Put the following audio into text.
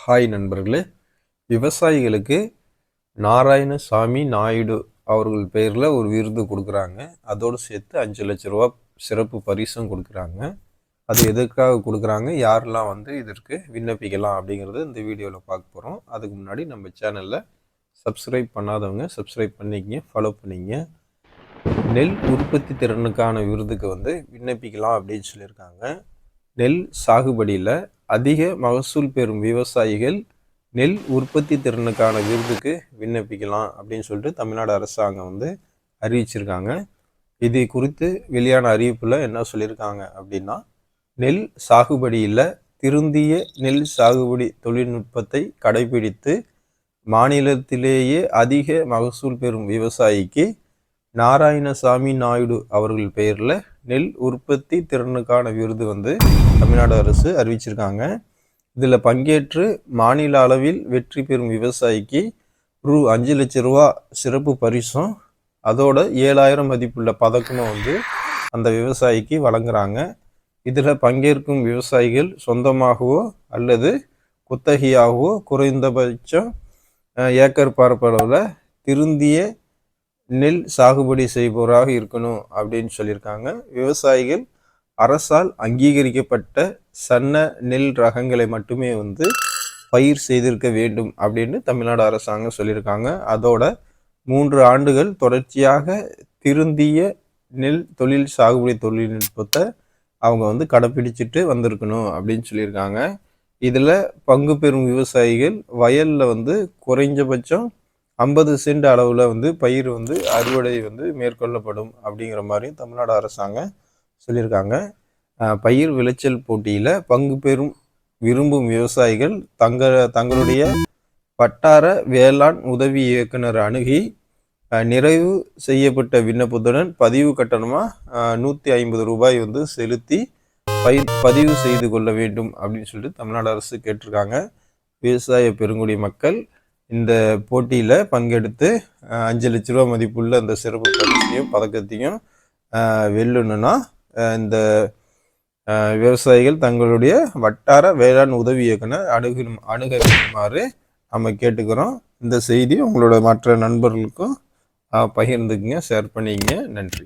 Hi நண்பர்களே, விவசாயிகளுக்கு நாராயணசாமி நாயுடு அவர்கள் பெயரில் ஒரு விருது கொடுக்குறாங்க. அதோடு சேர்த்து 5 லட்ச ரூபா சிறப்பு பரிசும் கொடுக்குறாங்க. அது எதற்காக கொடுக்குறாங்க, யாரெல்லாம் இதற்கு விண்ணப்பிக்கலாம் அப்படிங்கிறது இந்த வீடியோவில் பார்க்க போகிறோம். அதுக்கு முன்னாடி நம்ம சேனலில் சப்ஸ்கிரைப் பண்ணாதவங்க சப்ஸ்கிரைப் பண்ணிக்கிங்க, ஃபாலோ பண்ணிங்க. நெல் உற்பத்தி திறனுக்கான விருதுக்கு விண்ணப்பிக்கலாம் அப்படின்னு சொல்லியிருக்காங்க. நெல் சாகுபடியில் அதிக மகசூல் பெறும் விவசாயிகள் நெல் உற்பத்தி திறனுக்கான விருதுக்கு விண்ணப்பிக்கலாம் அப்படின்னு சொல்லிட்டு தமிழ்நாடு அரசாங்கம் அறிவிச்சிருக்காங்க. இது குறித்து வெளியான அறிவிப்பில் என்ன சொல்லியிருக்காங்க அப்படின்னா, நெல் சாகுபடியில் திருந்திய நெல் சாகுபடி தொழில்நுட்பத்தை கடைபிடித்து மாநிலத்திலேயே அதிக மகசூல் பெறும் விவசாயிக்கு நாராயணசாமி நாயுடு அவர்கள் பெயரில் நெல் உற்பத்தி திறனுக்கான விருது தமிழ்நாடு அரசு அறிவிச்சிருக்காங்க. இதில் பங்கேற்று மாநில அளவில் வெற்றி பெறும் விவசாயிக்கு ரூ 5 லட்ச ரூபா சிறப்பு பரிசும் அதோட 7000 மதிப்புள்ள பதக்கமும் அந்த விவசாயிக்கு வழங்குறாங்க. இதில் பங்கேற்கும் விவசாயிகள் சொந்தமாகவோ அல்லது குத்தகையாகவோ குறைந்தபட்சம் ஏக்கர் பரப்பளவில் திருந்திய நெல் சாகுபடி செய்பவராக இருக்கணும் அப்படின்னு சொல்லியிருக்காங்க. விவசாயிகள் அரசால் அங்கீகரிக்கப்பட்ட சன்ன நெல் ரகங்களை மட்டுமே பயிர் செய்திருக்க வேண்டும் அப்படின்னு தமிழ்நாடு அரசாங்கம் சொல்லியிருக்காங்க. அதோட 3 ஆண்டுகள் தொடர்ச்சியாக திருந்திய நெல் தொழில் சாகுபடி தொழில்நுட்பத்தை அவங்க கடைப்பிடிச்சிட்டு வந்திருக்கணும் அப்படின்னு சொல்லியிருக்காங்க. இதில் பங்கு பெறும் விவசாயிகள் வயலில் குறைஞ்சபட்சம் 50 சென்ட் அளவில் பயிர் அறுவடை மேற்கொள்ளப்படும் அப்படிங்கிற மாதிரி தமிழ்நாடு அரசாங்கம் சொல்லியிருக்காங்க. பயிர் விளைச்சல் போட்டியில் பங்கு பெறும் விரும்பும் விவசாயிகள் தங்களுடைய வட்டார வேளாண் உதவி இயக்குனர் அணுகி நிறைவு செய்யப்பட்ட விண்ணப்பத்துடன் பதிவு கட்டணமாக 150 ரூபாய் செலுத்தி பதிவு செய்து கொள்ள வேண்டும் அப்படின்னு சொல்லிட்டு தமிழ்நாடு அரசு கேட்டிருக்காங்க. விவசாய பெருங்குடி மக்கள் இந்த போட்டியில் பங்கெடுத்து 5 லட்ச ரூபா மதிப்புள்ள அந்த சிறப்பு பரிசையும் பதக்கத்தையும் வெல்லணும்னா இந்த விவசாயிகள் தங்களுடைய வட்டார வேளாண் உதவி இயக்குனர் அணுக வேண்டுமாறு நம்ம கேட்டுக்கிறோம். இந்த செய்தி உங்களோட மற்ற நண்பர்களுக்கும் பகிர்ந்துக்குங்க, ஷேர் பண்ணிக்கங்க. நன்றி.